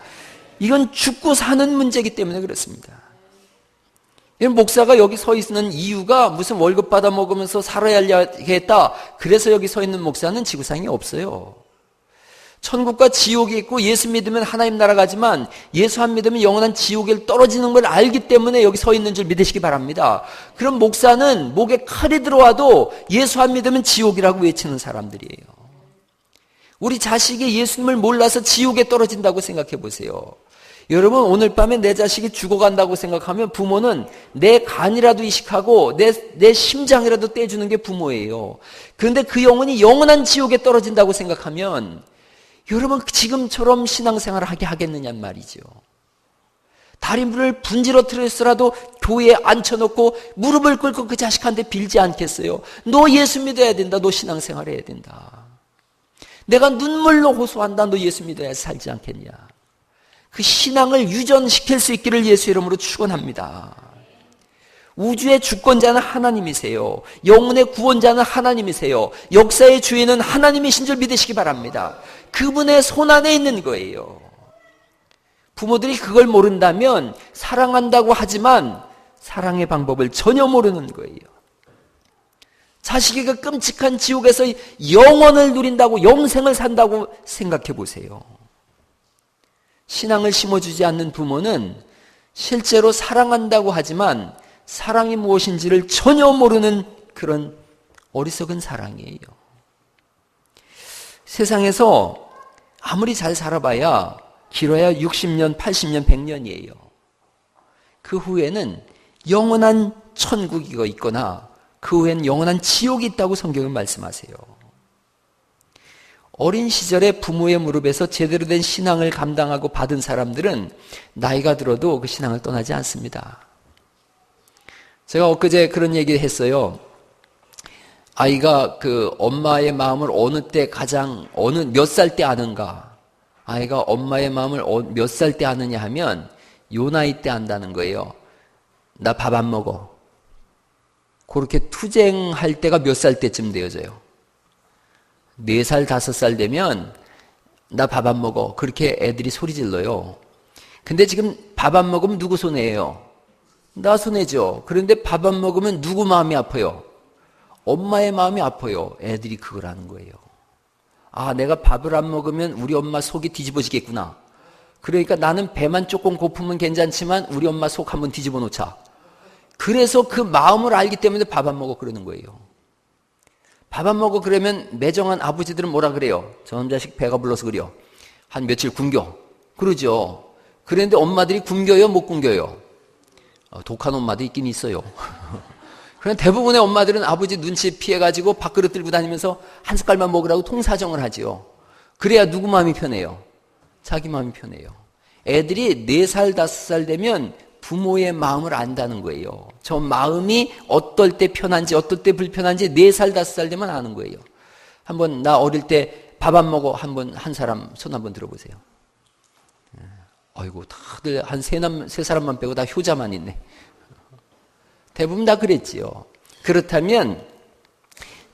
이건 죽고 사는 문제이기 때문에 그렇습니다. 목사가 여기 서 있는 이유가 무슨 월급 받아 먹으면서 살아야겠다. 그래서 여기 서 있는 목사는 지구상에 없어요. 천국과 지옥이 있고 예수 믿으면 하나님 나라 가지만 예수 안 믿으면 영원한 지옥에 떨어지는 걸 알기 때문에 여기 서 있는 줄 믿으시기 바랍니다. 그럼 목사는 목에 칼이 들어와도 예수 안 믿으면 지옥이라고 외치는 사람들이에요. 우리 자식이 예수님을 몰라서 지옥에 떨어진다고 생각해 보세요. 여러분, 오늘 밤에 내 자식이 죽어간다고 생각하면 부모는 내 간이라도 이식하고 내 심장이라도 떼주는 게 부모예요. 그런데 그 영혼이 영원한 지옥에 떨어진다고 생각하면 여러분 지금처럼 신앙생활을 하게 하겠느냐는 말이죠. 다리를 분지러뜨렸더라도 교회에 앉혀놓고 무릎을 꿇고 그 자식한테 빌지 않겠어요? 너 예수 믿어야 된다. 너 신앙생활 해야 된다. 내가 눈물로 호소한다. 너 예수 믿어야 살지 않겠냐. 그 신앙을 유전시킬 수 있기를 예수 이름으로 축원합니다. 우주의 주권자는 하나님이세요. 영혼의 구원자는 하나님이세요. 역사의 주인은 하나님이신 줄 믿으시기 바랍니다. 그분의 손안에 있는 거예요. 부모들이 그걸 모른다면 사랑한다고 하지만 사랑의 방법을 전혀 모르는 거예요. 자식이 그 끔찍한 지옥에서 영원을 누린다고, 영생을 산다고 생각해 보세요. 신앙을 심어주지 않는 부모는 실제로 사랑한다고 하지만 사랑이 무엇인지를 전혀 모르는 그런 어리석은 사랑이에요. 세상에서 아무리 잘 살아봐야 길어야 60년, 80년, 100년이에요. 그 후에는 영원한 천국이 있거나 그 후에는 영원한 지옥이 있다고 성경은 말씀하세요. 어린 시절에 부모의 무릎에서 제대로 된 신앙을 감당하고 받은 사람들은 나이가 들어도 그 신앙을 떠나지 않습니다. 제가 엊그제 그런 얘기를 했어요. 아이가 그 엄마의 마음을 어느 때 몇 살 때 아는가? 아이가 엄마의 마음을 몇 살 때 아느냐 하면 요 나이 때 안다는 거예요. 나 밥 안 먹어. 그렇게 투쟁할 때가 몇 살 때쯤 되어져요. 4살, 5살 되면 나 밥 안 먹어. 그렇게 애들이 소리 질러요. 근데 지금 밥 안 먹으면 누구 손해예요? 나 손해죠. 그런데 밥 안 먹으면 누구 마음이 아파요? 엄마의 마음이 아파요. 애들이 그걸 하는 거예요. 내가 밥을 안 먹으면 우리 엄마 속이 뒤집어지겠구나. 그러니까 나는 배만 조금 고프면 괜찮지만 우리 엄마 속 한번 뒤집어 놓자. 그래서 그 마음을 알기 때문에 밥 안 먹어 그러는 거예요. 밥 안 먹어 그러면 매정한 아버지들은 뭐라 그래요? 저놈 자식 배가 불러서 그래요. 한 며칠 굶겨. 그러죠. 그런데 엄마들이 굶겨요? 못 굶겨요? 독한 엄마도 있긴 있어요. 그럼 대부분의 엄마들은 아버지 눈치 피해가지고 밥그릇 들고 다니면서 한 숟갈만 먹으라고 통사정을 하지요. 그래야 누구 마음이 편해요? 자기 마음이 편해요. 애들이 4살, 5살 되면 부모의 마음을 안다는 거예요. 저 마음이 어떨 때 편한지 어떨 때 불편한지 4살, 5살 되면 아는 거예요. 한번 나 어릴 때 밥 안 먹어 한 사람 손 한번 들어보세요. 아이고 다들 한 세 사람만 빼고 다 효자만 있네. 대부분 다 그랬지요. 그렇다면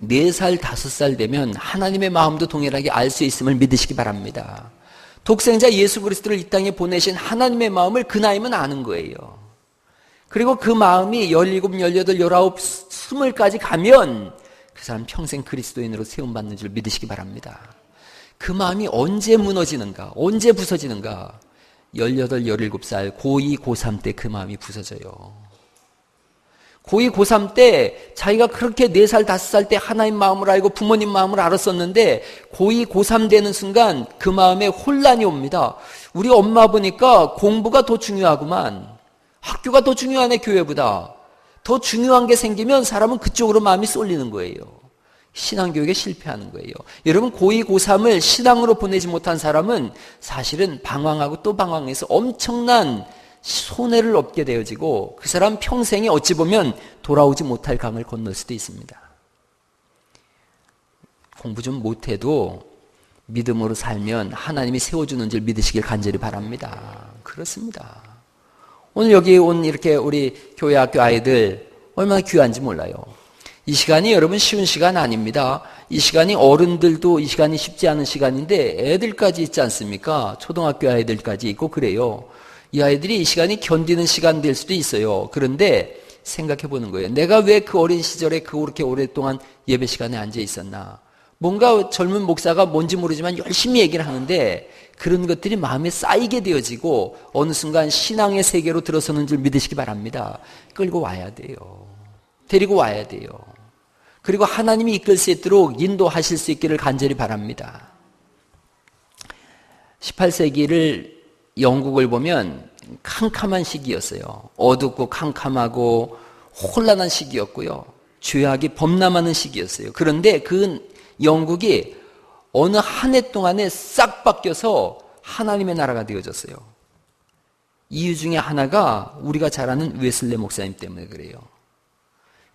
4살, 5살 되면 하나님의 마음도 동일하게 알 수 있음을 믿으시기 바랍니다. 독생자 예수 그리스도를 이 땅에 보내신 하나님의 마음을 그 나이면 아는 거예요. 그리고 그 마음이 17, 18, 19, 20까지 가면 그 사람 평생 그리스도인으로 세움받는 줄 믿으시기 바랍니다. 그 마음이 언제 무너지는가, 언제 부서지는가? 18, 17살, 고2, 고3 때 그 마음이 부서져요. 고2, 고3 때 자기가 그렇게 4살, 5살 때 하나님 마음을 알고 부모님 마음을 알았었는데 고2, 고3 되는 순간 그 마음에 혼란이 옵니다. 우리 엄마 보니까 공부가 더 중요하구만. 학교가 더 중요하네, 교회보다. 더 중요한 게 생기면 사람은 그쪽으로 마음이 쏠리는 거예요. 신앙교육에 실패하는 거예요. 여러분, 고2, 고3을 신앙으로 보내지 못한 사람은 사실은 방황하고 또 방황해서 엄청난 손해를 얻게 되어지고 그 사람 평생에 어찌 보면 돌아오지 못할 강을 건널 수도 있습니다. 공부 좀 못해도 믿음으로 살면 하나님이 세워주는 줄 믿으시길 간절히 바랍니다. 그렇습니다. 오늘 여기 온 이렇게 우리 교회 학교 아이들 얼마나 귀한지 몰라요. 이 시간이 여러분 쉬운 시간 아닙니다. 이 시간이 어른들도 이 시간이 쉽지 않은 시간인데 애들까지 있지 않습니까? 초등학교 아이들까지 있고 그래요. 이 아이들이 이 시간이 견디는 시간 될 수도 있어요. 그런데 생각해 보는 거예요. 내가 왜 그 어린 시절에 그렇게 오랫동안 예배 시간에 앉아 있었나? 뭔가 젊은 목사가 뭔지 모르지만 열심히 얘기를 하는데 그런 것들이 마음에 쌓이게 되어지고 어느 순간 신앙의 세계로 들어서는 줄 믿으시기 바랍니다. 끌고 와야 돼요. 데리고 와야 돼요. 그리고 하나님이 이끌 수 있도록 인도하실 수 있기를 간절히 바랍니다. 18세기를 영국을 보면 캄캄한 시기였어요. 어둡고 캄캄하고 혼란한 시기였고요. 죄악이 범람하는 시기였어요. 그런데 그 영국이 어느 한 해 동안에 싹 바뀌어서 하나님의 나라가 되어졌어요. 이유 중에 하나가 우리가 잘 아는 웨슬레 목사님 때문에 그래요.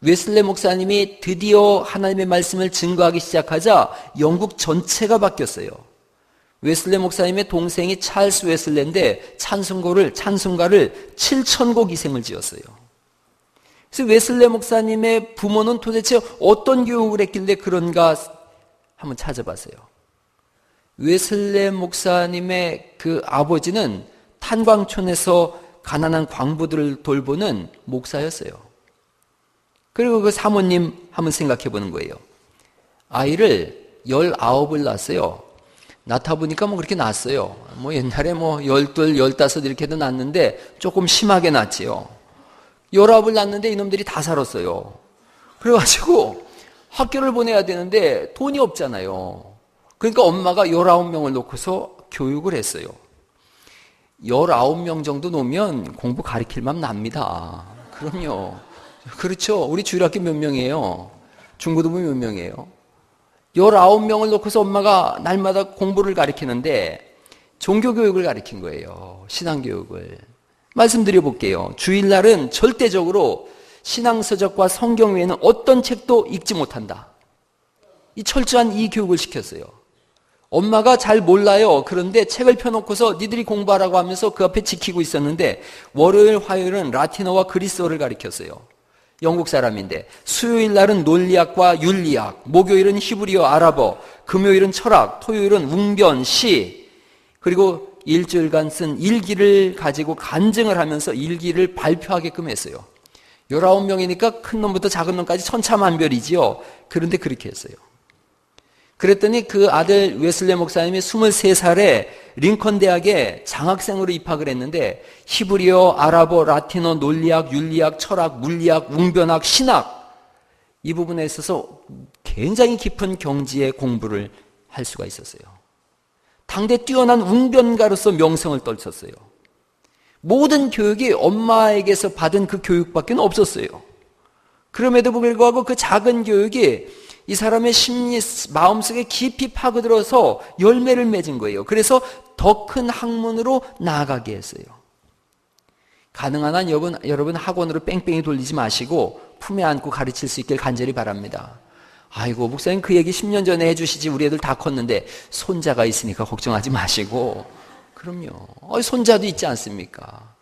웨슬레 목사님이 드디어 하나님의 말씀을 증거하기 시작하자 영국 전체가 바뀌었어요. 웨슬레 목사님의 동생이 찰스 웨슬레인데 찬송가를 7,000곡 이상을 지었어요. 그래서 웨슬레 목사님의 부모는 도대체 어떤 교육을 했길래 그런가 한번 찾아봤어요. 웨슬레 목사님의 그 아버지는 탄광촌에서 가난한 광부들을 돌보는 목사였어요. 그리고 그 사모님 한번 생각해 보는 거예요. 아이를 19을 낳았어요. 낳다 보니까 뭐 그렇게 낳았어요. 뭐 옛날에 뭐 12, 15 이렇게도 낳았는데 조금 심하게 낳지요. 19을 낳았는데 이놈들이 다 살았어요. 그래가지고 학교를 보내야 되는데 돈이 없잖아요. 그러니까 엄마가 19명을 놓고서 교육을 했어요. 19명 정도 놓으면 공부 가르칠 맘 납니다. 그럼요. 그렇죠. 우리 주일학교 몇 명이에요? 중고등부 몇 명이에요? 19명을 놓고서 엄마가 날마다 공부를 가르치는데 종교교육을 가르친 거예요. 신앙교육을. 말씀드려 볼게요. 주일날은 절대적으로 신앙서적과 성경 외에는 어떤 책도 읽지 못한다. 이 철저한 이 교육을 시켰어요. 엄마가 잘 몰라요. 그런데 책을 펴놓고서 니들이 공부하라고 하면서 그 앞에 지키고 있었는데 월요일, 화요일은 라틴어와 그리스어를 가르쳤어요. 영국 사람인데 수요일 날은 논리학과 윤리학, 목요일은 히브리어, 아랍어, 금요일은 철학, 토요일은 웅변, 시, 그리고 일주일간 쓴 일기를 가지고 간증을 하면서 일기를 발표하게끔 했어요. 19명이니까 큰 놈부터 작은 놈까지 천차만별이지요. 그런데 그렇게 했어요. 그랬더니 그 아들 웨슬레 목사님이 23살에 링컨 대학에 장학생으로 입학을 했는데 히브리어, 아랍어, 라틴어, 논리학, 윤리학, 철학, 물리학, 웅변학, 신학 이 부분에 있어서 굉장히 깊은 경지의 공부를 할 수가 있었어요. 당대 뛰어난 웅변가로서 명성을 떨쳤어요. 모든 교육이 엄마에게서 받은 그 교육밖에 없었어요. 그럼에도 불구하고 그 작은 교육이 이 사람의 심리, 마음속에 깊이 파고들어서 열매를 맺은 거예요. 그래서 더 큰 학문으로 나아가게 했어요. 가능한 한 여러분 학원으로 뺑뺑이 돌리지 마시고 품에 안고 가르칠 수 있길 간절히 바랍니다. 아이고 목사님 그 얘기 10년 전에 해주시지 우리 애들 다 컸는데 손자가 있으니까 걱정하지 마시고 그럼요. 손자도 있지 않습니까?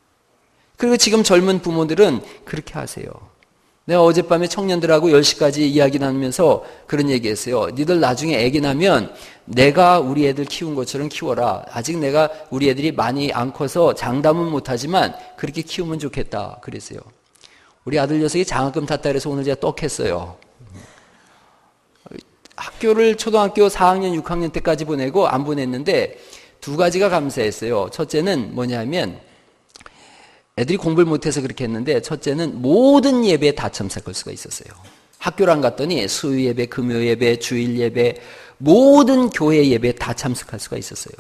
그리고 지금 젊은 부모들은 그렇게 하세요. 내가 어젯밤에 청년들하고 10시까지 이야기 나누면서 그런 얘기했어요. 니들 나중에 애기 나면 내가 우리 애들 키운 것처럼 키워라. 아직 내가 우리 애들이 많이 안 커서 장담은 못하지만 그렇게 키우면 좋겠다. 그랬어요. 우리 아들 녀석이 장학금 탔다 그래서 오늘 제가 떡했어요. 학교를 초등학교 4학년, 6학년 때까지 보내고 안 보냈는데 두 가지가 감사했어요. 첫째는 뭐냐면 애들이 공부를 못해서 그렇게 했는데 첫째는 모든 예배에 다 참석할 수가 있었어요. 학교를 안 갔더니 수요 예배, 금요 예배, 주일 예배, 모든 교회 예배에 다 참석할 수가 있었어요.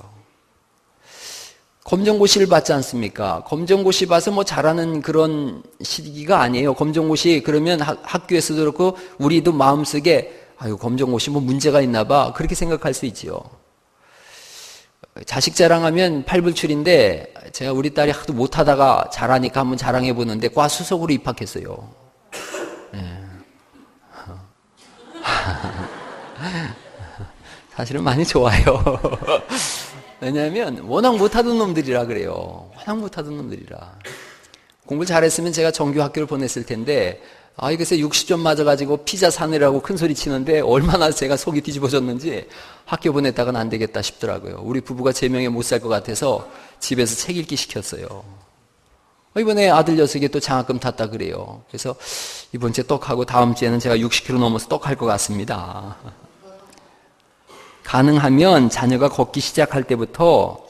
검정고시를 받지 않습니까? 검정고시 봐서 뭐 잘하는 그런 시기가 아니에요. 검정고시 그러면 학교에서도 그렇고 우리도 마음속에 아유 검정고시 뭐 문제가 있나 봐 그렇게 생각할 수 있지요. 자식 자랑하면 팔불출인데 제가 우리 딸이 하도 못하다가 잘하니까 한번 자랑해 보는데 과 수석으로 입학했어요. 네. 사실은 많이 좋아요. 왜냐하면 워낙 못하던 놈들이라 그래요. 워낙 못하던 놈들이라. 공부를 잘했으면 제가 정규 학교를 보냈을 텐데 글쎄 60점 맞아가지고 피자 사내라고 큰소리 치는데 얼마나 제가 속이 뒤집어졌는지 학교 보냈다가는 안 되겠다 싶더라고요. 우리 부부가 제 명에 못 살 것 같아서 집에서 책 읽기 시켰어요. 이번에 아들 녀석이 또 장학금 탔다 그래요. 그래서 이번 주에 떡하고 다음 주에는 제가 60kg 넘어서 떡할 것 같습니다. 가능하면 자녀가 걷기 시작할 때부터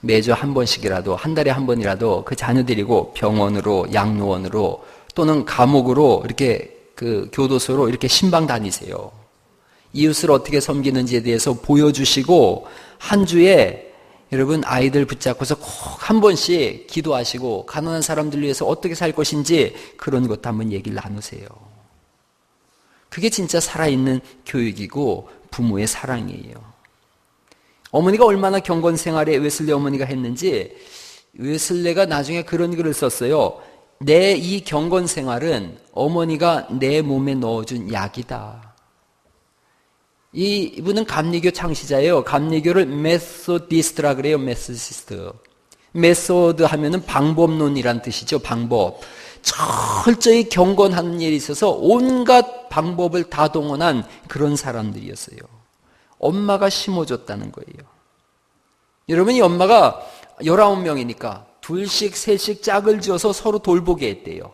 매주 한 번씩이라도 한 달에 한 번이라도 그 자녀 데리고 병원으로 양로원으로 또는 감옥으로 이렇게 그 교도소로 이렇게 신방 다니세요. 이웃을 어떻게 섬기는지에 대해서 보여주시고 한 주에 여러분 아이들 붙잡고서 꼭 한 번씩 기도하시고 가난한 사람들 위해서 어떻게 살 것인지 그런 것도 한번 얘기를 나누세요. 그게 진짜 살아있는 교육이고 부모의 사랑이에요. 어머니가 얼마나 경건 생활에 웨슬리 어머니가 했는지 웨슬리가 나중에 그런 글을 썼어요. 내 이 경건 생활은 어머니가 내 몸에 넣어준 약이다. 이분은 감리교 창시자예요. 감리교를 메소디스트라 그래요. 메소디스트. 메소드 하면은 방법론이란 뜻이죠. 방법. 철저히 경건하는 일이 있어서 온갖 방법을 다 동원한 그런 사람들이었어요. 엄마가 심어줬다는 거예요. 여러분 이 엄마가 19명이니까 둘씩 셋씩 짝을 지어서 서로 돌보게 했대요.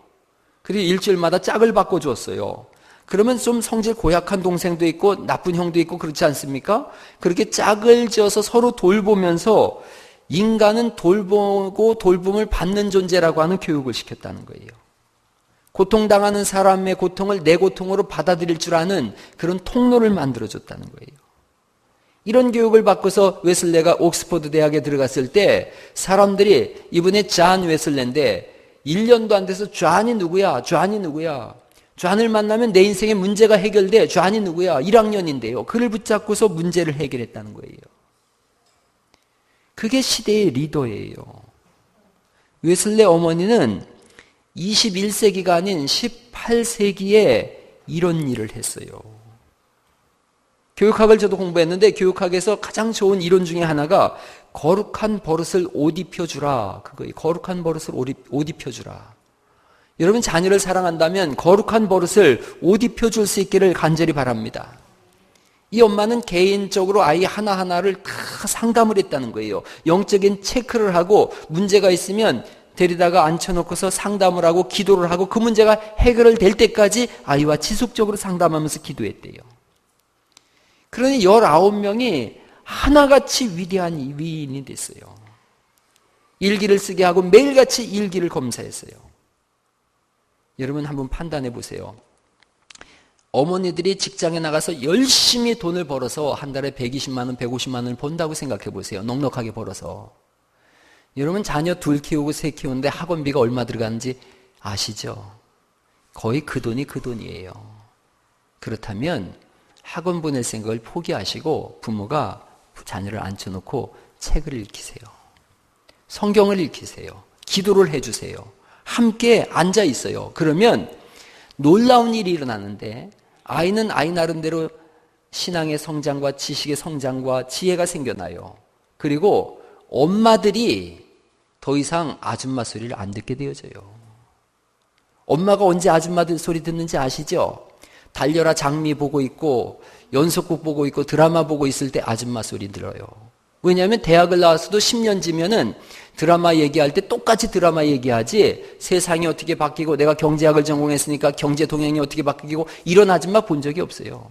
그리고 일주일마다 짝을 바꿔주었어요. 그러면 좀 성질 고약한 동생도 있고 나쁜 형도 있고 그렇지 않습니까? 그렇게 짝을 지어서 서로 돌보면서 인간은 돌보고 돌봄을 받는 존재라고 하는 교육을 시켰다는 거예요. 고통당하는 사람의 고통을 내 고통으로 받아들일 줄 아는 그런 통로를 만들어줬다는 거예요. 이런 교육을 받고서 웨슬레가 옥스퍼드 대학에 들어갔을 때 사람들이 이분의 잔 웨슬레인데 1년도 안 돼서 존이 누구야? 존이 누구야? 존을 만나면 내 인생의 문제가 해결돼. 존이 누구야? 1학년인데요. 그를 붙잡고서 문제를 해결했다는 거예요. 그게 시대의 리더예요. 웨슬레 어머니는 21세기가 아닌 18세기에 이런 일을 했어요. 교육학을 저도 공부했는데 교육학에서 가장 좋은 이론 중에 하나가 거룩한 버릇을 옷 입혀주라. 그거예요. 거룩한 버릇을 옷 입혀주라. 여러분 자녀를 사랑한다면 거룩한 버릇을 옷 입혀줄 수 있기를 간절히 바랍니다. 이 엄마는 개인적으로 아이 하나하나를 다 상담을 했다는 거예요. 영적인 체크를 하고 문제가 있으면 데리다가 앉혀놓고서 상담을 하고 기도를 하고 그 문제가 해결될 때까지 아이와 지속적으로 상담하면서 기도했대요. 그러니 19명이 하나같이 위대한 위인이 됐어요. 일기를 쓰게 하고 매일같이 일기를 검사했어요. 여러분 한번 판단해 보세요. 어머니들이 직장에 나가서 열심히 돈을 벌어서 한 달에 120만 원, 150만 원을 번다고 생각해 보세요. 넉넉하게 벌어서. 여러분 자녀 둘 키우고 셋 키우는데 학원비가 얼마 들어가는지 아시죠? 거의 그 돈이 그 돈이에요. 그렇다면 학원 보낼 생각을 포기하시고 부모가 자녀를 앉혀놓고 책을 읽히세요. 성경을 읽히세요. 기도를 해주세요. 함께 앉아 있어요. 그러면 놀라운 일이 일어나는데 아이는 아이 나름대로 신앙의 성장과 지식의 성장과 지혜가 생겨나요. 그리고 엄마들이 더 이상 아줌마 소리를 안 듣게 되어져요. 엄마가 언제 아줌마들 소리 듣는지 아시죠? 달려라 장미 보고 있고 연속극 보고 있고 드라마 보고 있을 때 아줌마 소리 들어요. 왜냐하면 대학을 나와서도 10년 지면은 드라마 얘기할 때 똑같이 드라마 얘기하지 세상이 어떻게 바뀌고 내가 경제학을 전공했으니까 경제 동향이 어떻게 바뀌고 이런 아줌마 본 적이 없어요.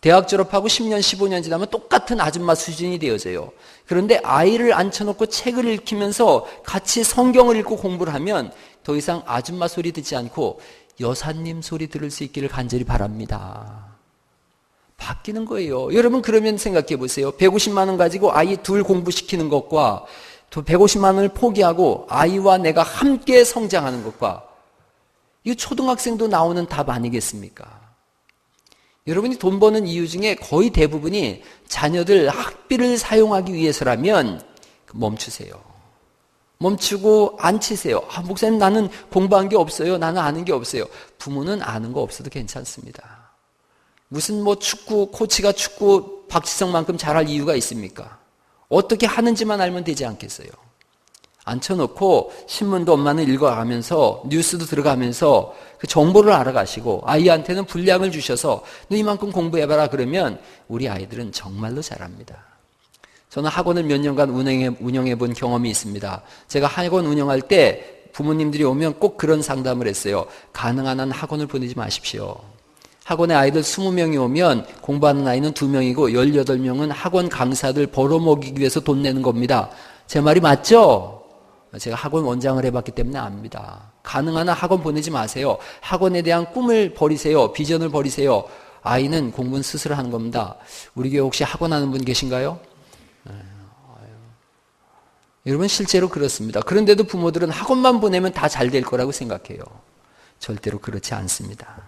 대학 졸업하고 10년, 15년 지나면 똑같은 아줌마 수준이 되어져요. 그런데 아이를 앉혀놓고 책을 읽히면서 같이 성경을 읽고 공부를 하면 더 이상 아줌마 소리 듣지 않고 여사님 소리 들을 수 있기를 간절히 바랍니다. 바뀌는 거예요. 여러분 그러면 생각해 보세요. 150만 원 가지고 아이 둘 공부시키는 것과 또 150만 원을 포기하고 아이와 내가 함께 성장하는 것과 이 초등학생도 나오는 답 아니겠습니까? 여러분이 돈 버는 이유 중에 거의 대부분이 자녀들 학비를 사용하기 위해서라면 멈추세요. 멈추고 앉히세요. 목사님 나는 공부한 게 없어요. 나는 아는 게 없어요. 부모는 아는 거 없어도 괜찮습니다. 무슨 축구 코치가 축구 박지성만큼 잘할 이유가 있습니까? 어떻게 하는지만 알면 되지 않겠어요? 앉혀놓고 신문도 엄마는 읽어가면서 뉴스도 들어가면서 그 정보를 알아가시고 아이한테는 분량을 주셔서 너 이만큼 공부해봐라 그러면 우리 아이들은 정말로 잘합니다. 저는 학원을 몇 년간 운영해 본 경험이 있습니다. 제가 학원 운영할 때 부모님들이 오면 꼭 그런 상담을 했어요. 가능한 한 학원을 보내지 마십시오. 학원에 아이들 20명이 오면 공부하는 아이는 2명이고 18명은 학원 강사들 벌어먹이기 위해서 돈 내는 겁니다. 제 말이 맞죠? 제가 학원 원장을 해봤기 때문에 압니다. 가능한 한 학원 보내지 마세요. 학원에 대한 꿈을 버리세요. 비전을 버리세요. 아이는 공부는 스스로 하는 겁니다. 우리 교회 혹시 학원 하는 분 계신가요? 여러분 실제로 그렇습니다. 그런데도 부모들은 학원만 보내면 다 잘 될 거라고 생각해요. 절대로 그렇지 않습니다.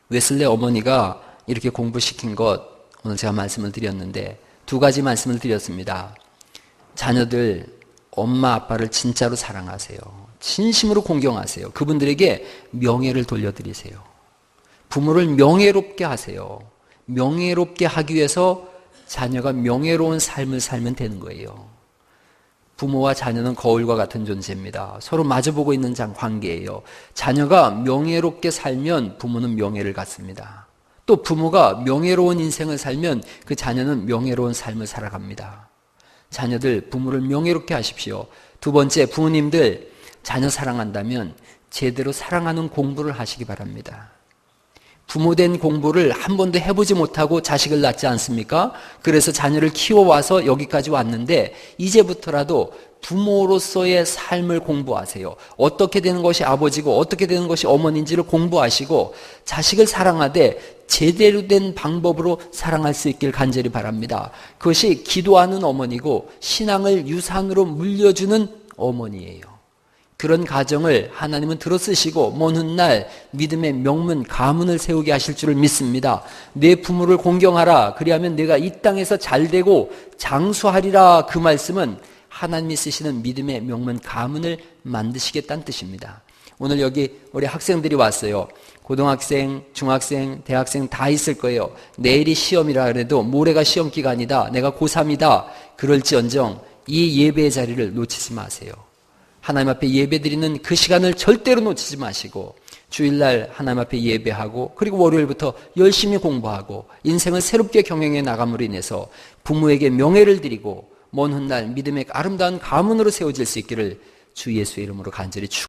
웨슬레 어머니가 이렇게 공부시킨 것 오늘 제가 말씀을 드렸는데 2가지 말씀을 드렸습니다. 자녀들 엄마 아빠를 진짜로 사랑하세요. 진심으로 공경하세요. 그분들에게 명예를 돌려드리세요. 부모를 명예롭게 하세요. 명예롭게 하기 위해서 자녀가 명예로운 삶을 살면 되는 거예요. 부모와 자녀는 거울과 같은 존재입니다. 서로 마주보고 있는 관계예요. 자녀가 명예롭게 살면 부모는 명예를 갖습니다. 또 부모가 명예로운 인생을 살면 그 자녀는 명예로운 삶을 살아갑니다. 자녀들 부모를 명예롭게 하십시오. 2번째, 부모님들 자녀 사랑한다면 제대로 사랑하는 공부를 하시기 바랍니다. 부모된 공부를 한 번도 해보지 못하고 자식을 낳지 않습니까? 그래서 자녀를 키워와서 여기까지 왔는데 이제부터라도 부모로서의 삶을 공부하세요. 어떻게 되는 것이 아버지고 어떻게 되는 것이 어머니인지를 공부하시고 자식을 사랑하되 제대로 된 방법으로 사랑할 수 있길 간절히 바랍니다. 그것이 기도하는 어머니고 신앙을 유산으로 물려주는 어머니예요. 그런 가정을 하나님은 들어쓰시고 먼 훗날 믿음의 명문 가문을 세우게 하실 줄을 믿습니다. 내 부모를 공경하라. 그리하면 내가 이 땅에서 잘되고 장수하리라. 그 말씀은 하나님이 쓰시는 믿음의 명문 가문을 만드시겠다는 뜻입니다. 오늘 여기 우리 학생들이 왔어요. 고등학생, 중학생, 대학생 다 있을 거예요. 내일이 시험이라 그래도 모레가 시험 기간이다. 내가 고3이다. 그럴지언정 이 예배의 자리를 놓치지 마세요. 하나님 앞에 예배드리는 그 시간을 절대로 놓치지 마시고 주일날 하나님 앞에 예배하고 그리고 월요일부터 열심히 공부하고 인생을 새롭게 경영해 나감으로 인해서 부모에게 명예를 드리고 먼 훗날 믿음의 아름다운 가문으로 세워질 수 있기를 주 예수의 이름으로 간절히 축원합니다.